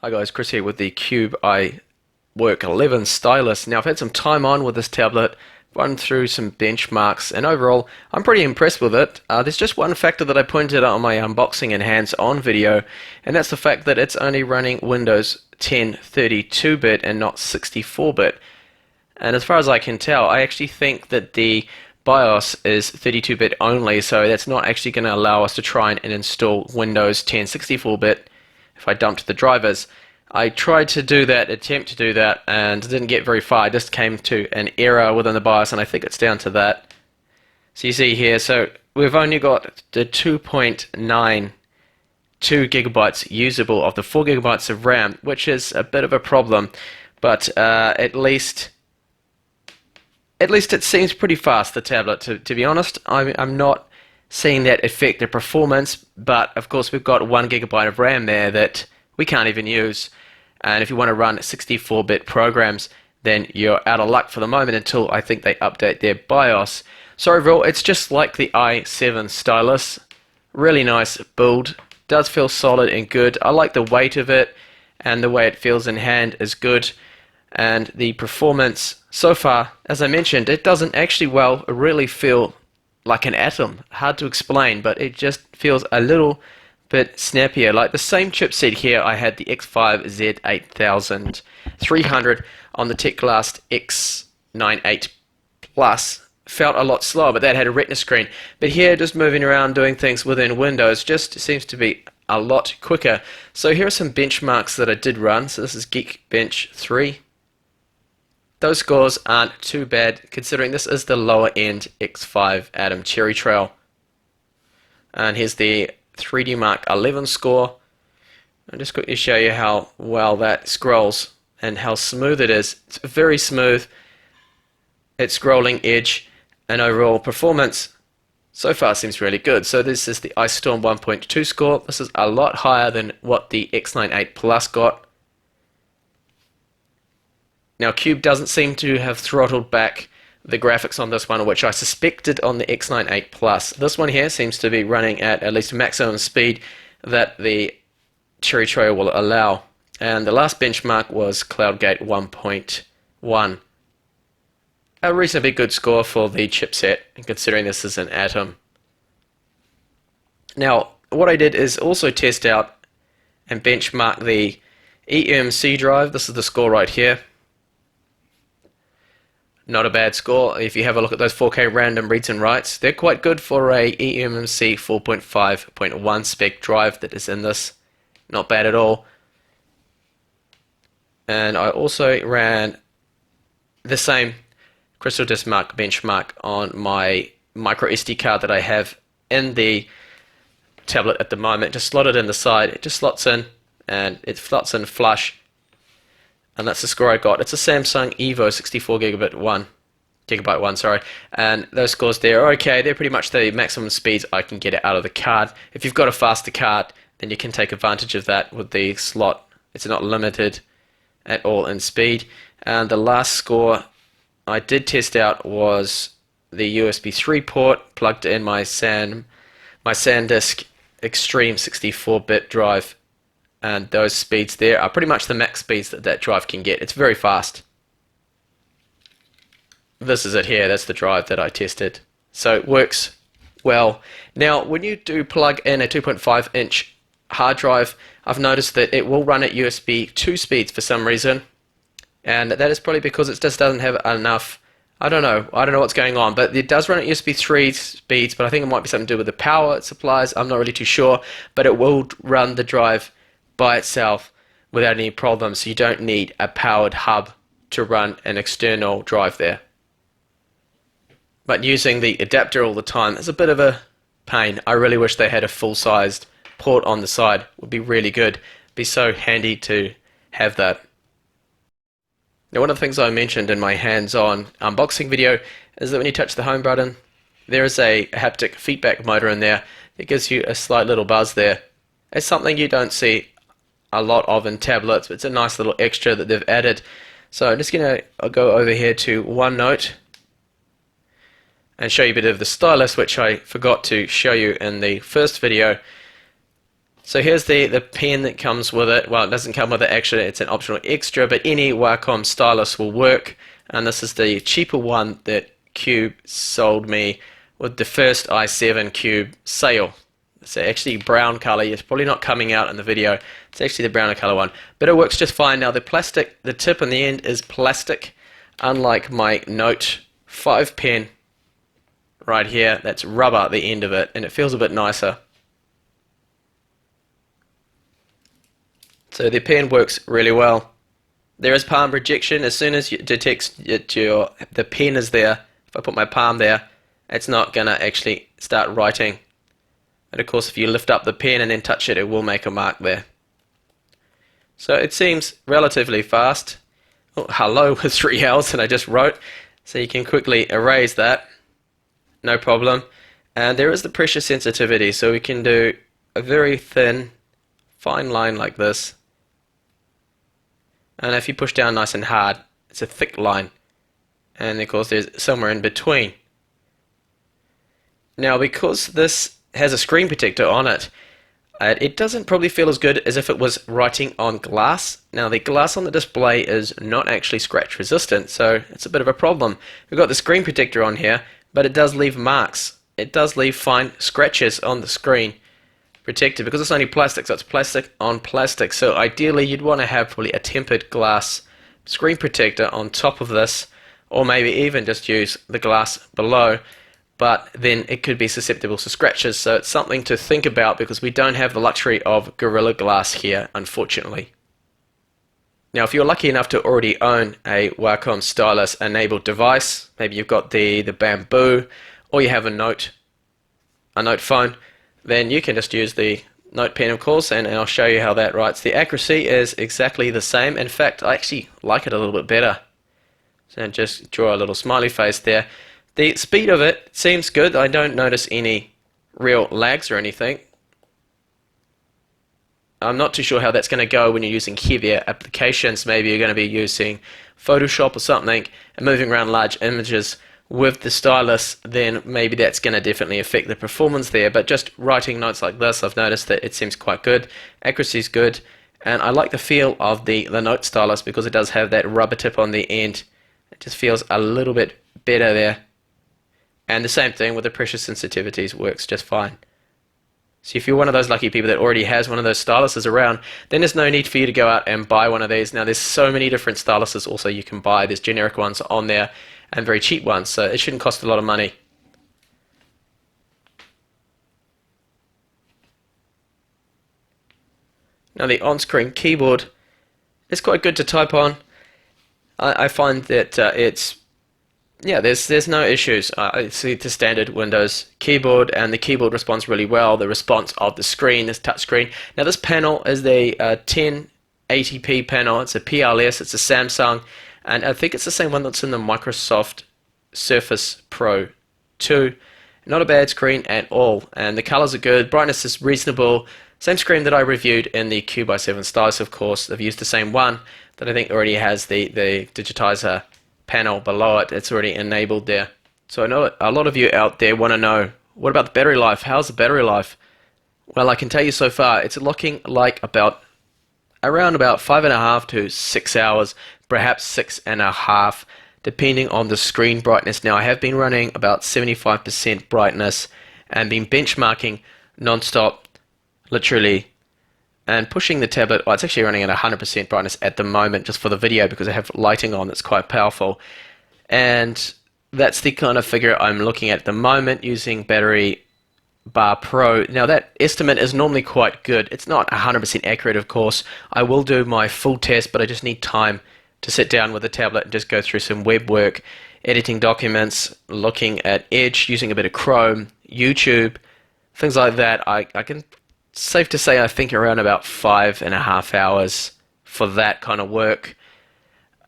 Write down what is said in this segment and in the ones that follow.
Hi guys, Chris here with the Cube iwork11 stylus. Now I've had some time on with this tablet, run through some benchmarks, and overall I'm pretty impressed with it. There's just one factor that I pointed out on my unboxing and hands-on video, and that's the fact that it's only running Windows 10 32-bit and not 64-bit. And as far as I can tell, I actually think that the BIOS is 32-bit only, so that's not actually going to allow us to try and install Windows 10 64-bit if I dumped the drivers. I tried to do that, attempt to do that, and didn't get very far. I just came to an error within the BIOS, and I think it's down to that. So you see here, so we've only got the 2.92 gigabytes usable of the 4 gigabytes of RAM, which is a bit of a problem, but at least it seems pretty fast, the tablet, to be honest. I'm not seeing that affect the performance, but of course we've got 1 gigabyte of RAM there that we can't even use, and if you want to run 64-bit programs, then you're out of luck for the moment until I think they update their BIOS. So overall, it's just like the i7 stylus. Really nice build, does feel solid and good. I like the weight of it, and the way it feels in hand is good, and the performance so far, as I mentioned, it doesn't actually really feel like an atom. Hard to explain, but it just feels a little bit snappier. Like the same chipset here, I had the X5Z8300 on the TechLast X98 Plus. Felt a lot slower, but that had a retina screen. But here, just moving around doing things within Windows just seems to be a lot quicker. So here are some benchmarks that I did run. So this is Geekbench 3. Those scores aren't too bad considering this is the lower end X5 Atom Cherry Trail. And here's the 3D Mark 11 score. I'll just quickly show you how well that scrolls and how smooth it is. It's very smooth. It's scrolling edge, and overall performance so far seems really good. So this is the Ice Storm 1.2 score. This is a lot higher than what the X98 Plus got. Now Cube doesn't seem to have throttled back the graphics on this one, which I suspected on the X98 Plus. This one here seems to be running at least maximum speed that the Cherry Trail will allow. And the last benchmark was CloudGate 1.1. A reasonably good score for the chipset, considering this is an Atom. Now, what I did is also test out and benchmark the eMMC drive. This is the score right here. Not a bad score. If you have a look at those 4K random reads and writes, they're quite good for a eMMC 4.5.1 spec drive that is in this. Not bad at all. And I also ran the same Crystal Disk Mark benchmark on my micro SD card that I have in the tablet at the moment. Just slot it in the side. It just slots in, and it slots in flush. And that's the score I got. It's a Samsung Evo 64 gigabyte one, and those scores there are okay. They're pretty much the maximum speeds I can get it out of the card. If you've got a faster card, then you can take advantage of that with the slot. It's not limited at all in speed. And the last score I did test out was the USB 3 port plugged in my SanDisk Extreme 64-bit drive. And those speeds there are pretty much the max speeds that that drive can get. It's very fast. This is it here. That's the drive that I tested. So it works well. Now, when you do plug in a 2.5-inch hard drive, I've noticed that it will run at USB 2 speeds for some reason. And that is probably because it just doesn't have enough. I don't know what's going on, but it does run at USB 3 speeds, but I think it might be something to do with the power it supplies. I'm not really too sure, but it will run the drive by itself without any problems, so you don't need a powered hub to run an external drive there. But using the adapter all the time is a bit of a pain. I really wish they had a full-sized port on the side. It would be really good. It'd be so handy to have that. Now, one of the things I mentioned in my hands-on unboxing video is that when you touch the home button, there is a haptic feedback motor in there. It gives you a slight little buzz there. It's something you don't see a lot of in tablets, but it's a nice little extra that they've added. So I'm just going to go over here to OneNote and show you a bit of the stylus, which I forgot to show you in the first video. So here's the pen that comes with it. Well, it doesn't come with it actually, it's an optional extra, but any Wacom stylus will work. And this is the cheaper one that Cube sold me with the first i7 Cube sale. It's actually brown color. It's probably not coming out in the video. It's actually the browner color one, but it works just fine. Now the plastic, the tip on the end is plastic, unlike my Note 5 pen right here. That's rubber at the end of it, and it feels a bit nicer. So the pen works really well. There is palm rejection. As soon as it detects the pen is there, if I put my palm there, it's not gonna actually start writing. And of course, if you lift up the pen and then touch it, it will make a mark there. So it seems relatively fast. Oh, hello with 3 L's, and I just wrote. So you can quickly erase that, no problem. And there is the pressure sensitivity, so we can do a very thin, fine line like this. And if you push down nice and hard, it's a thick line. And of course, there's somewhere in between. Now, because this has a screen protector on it, it doesn't probably feel as good as if it was writing on glass. Now the glass on the display is not actually scratch resistant, so it's a bit of a problem. We've got the screen protector on here, but it does leave marks. It does leave fine scratches on the screen protector because it's only plastic, so it's plastic on plastic. So ideally you'd want to have probably a tempered glass screen protector on top of this, or maybe even just use the glass below. But then it could be susceptible to scratches, so it's something to think about because we don't have the luxury of Gorilla Glass here, unfortunately. Now, if you're lucky enough to already own a Wacom stylus enabled device, maybe you've got the Bamboo, or you have a Note phone, then you can just use the Note pen, of course, and I'll show you how that writes. The accuracy is exactly the same. In fact, I actually like it a little bit better. So just draw a little smiley face there. The speed of it seems good. I don't notice any real lags or anything. I'm not too sure how that's going to go when you're using heavier applications. Maybe you're going to be using Photoshop or something and moving around large images with the stylus, then maybe that's going to definitely affect the performance there. But just writing notes like this, I've noticed that it seems quite good. Accuracy is good, and I like the feel of the Note stylus because it does have that rubber tip on the end. It just feels a little bit better there. And the same thing with the pressure sensitivities, works just fine. So if you're one of those lucky people that already has one of those styluses around, then there's no need for you to go out and buy one of these. Now there's so many different styluses also you can buy. There's generic ones on there and very cheap ones, so it shouldn't cost a lot of money. Now the on-screen keyboard is quite good to type on. I find that there's no issues. It's the standard Windows keyboard, and the keyboard responds really well. The response of the screen, this touch screen. Now this panel is the 1080p panel. It's a PLS. It's a Samsung, and I think it's the same one that's in the Microsoft Surface Pro 2. Not a bad screen at all, and the colors are good. Brightness is reasonable. Same screen that I reviewed in the Cube i7 stylus, of course. I've used the same one that I think already has the digitizer panel below it. It's already enabled there. So I know a lot of you out there want to know, what about the battery life? How's the battery life? Well, I can tell you so far it's looking like around about 5.5 to 6 hours, perhaps 6.5, depending on the screen brightness. Now I have been running about 75% brightness and been benchmarking non-stop, literally, and pushing the tablet. Well, it's actually running at 100% brightness at the moment just for the video because I have lighting on that's quite powerful, and that's the kind of figure I'm looking at the moment using Battery Bar Pro. Now that estimate is normally quite good. It's not 100% accurate, of course. I will do my full test, but I just need time to sit down with the tablet and just go through some web work, editing documents, looking at Edge, using a bit of Chrome, YouTube, things like that. I can safe to say I think around about 5.5 hours for that kind of work.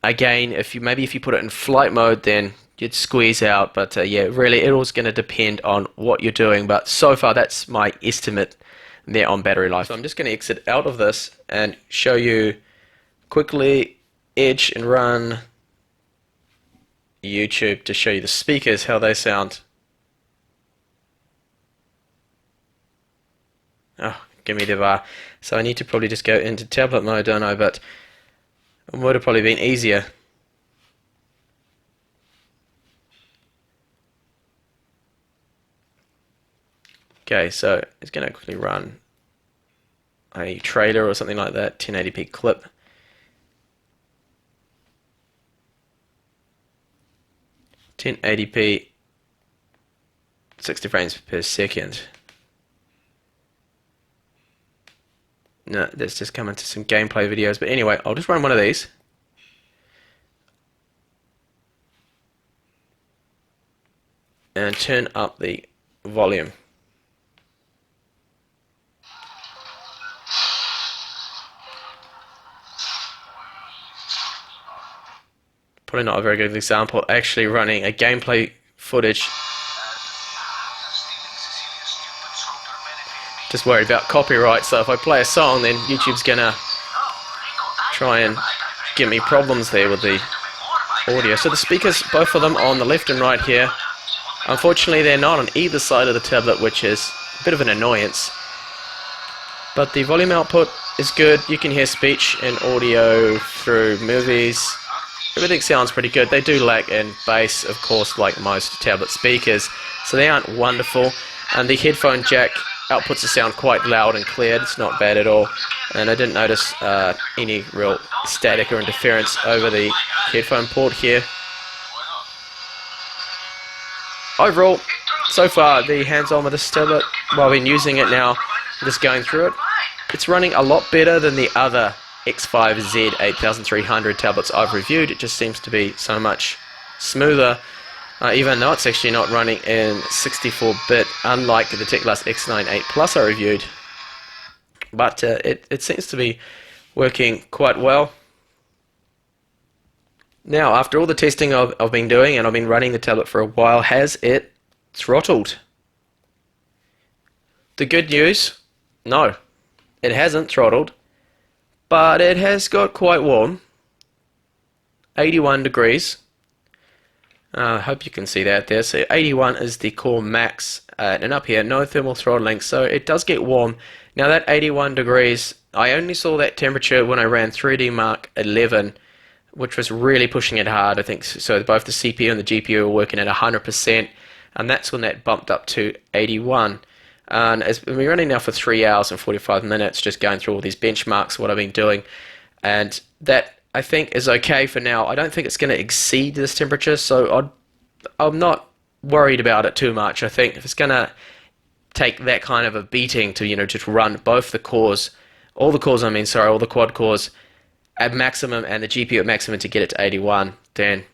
Again, if you put it in flight mode, then you'd squeeze out, but yeah, really it all's going to depend on what you're doing. But so far that's my estimate there on battery life. So I'm just going to exit out of this and show you quickly Edge and run YouTube to show you the speakers, how they sound. Oh, give me the bar. So I need to probably just go into tablet mode, don't I? But it would have probably been easier. Okay, so it's going to quickly run a trailer or something like that, 1080p clip. (1080p) 60 frames per second. No, let's just come into some gameplay videos. But anyway, I'll just run one of these. And turn up the volume. Probably not a very good example, actually running a gameplay footage. Just worried about copyright, so if I play a song, then YouTube's gonna try and give me problems there with the audio. So the speakers, both of them on the left and right here, unfortunately they're not on either side of the tablet, which is a bit of an annoyance. But the volume output is good. You can hear speech and audio through movies. Everything sounds pretty good. They do lack in bass, of course, like most tablet speakers, so they aren't wonderful. And the headphone jack outputs the sound quite loud and clear. It's not bad at all. And I didn't notice any real static or interference over the headphone port here. Overall, so far, the hands-on with this tablet, while I've been using it now, just going through it, it's running a lot better than the other X5Z 8300 tablets I've reviewed. It just seems to be so much smoother, even though it's actually not running in 64-bit, unlike the Stylus X98 Plus I reviewed. But it seems to be working quite well. Now, after all the testing I've been doing, and I've been running the tablet for a while, has it throttled? The good news, no, it hasn't throttled. But it has got quite warm, 81 degrees. I hope you can see that there. So 81 is the core max, and up here, no thermal throttling, so it does get warm. Now that 81 degrees, I only saw that temperature when I ran 3D Mark 11, which was really pushing it hard, I think. So both the CPU and the GPU were working at 100%, and that's when that bumped up to 81. And as we're running now for 3 hours and 45 minutes, just going through all these benchmarks, what I've been doing, and that I think is okay for now. I don't think it's going to exceed this temperature, so I'm not worried about it too much. I think if it's going to take that kind of a beating to, just run both the cores, all the quad cores at maximum and the GPU at maximum to get it to 81, then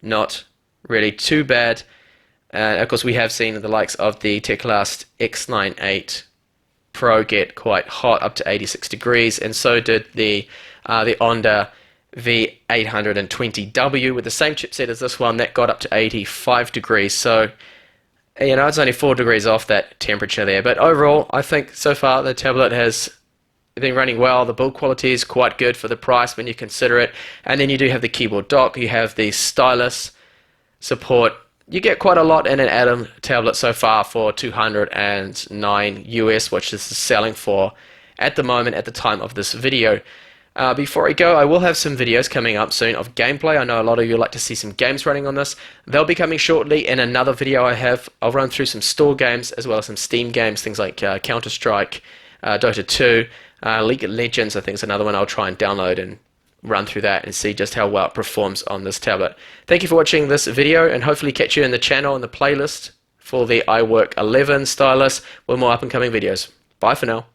not really too bad. Of course, we have seen the likes of the Stylus X98 Pro get quite hot, up to 86 degrees, and so did the Onda V820W with the same chipset as this one. That got up to 85 degrees. So, it's only 4 degrees off that temperature there. But overall, I think so far the tablet has been running well. The build quality is quite good for the price when you consider it. And then you do have the keyboard dock. You have the stylus support. You get quite a lot in an Atom tablet so far for $209 US, which is selling for at the moment at the time of this video. Before I go, I will have some videos coming up soon of gameplay. I know a lot of you like to see some games running on this. They'll be coming shortly in another video I have. I'll run through some store games as well as some Steam games, things like Counter-Strike, Dota 2, League of Legends, I think is another one I'll try and download and run through that and see just how well it performs on this tablet. Thank you for watching this video, and hopefully catch you in the channel and the playlist for the iwork11 stylus with more up and coming videos. Bye for now.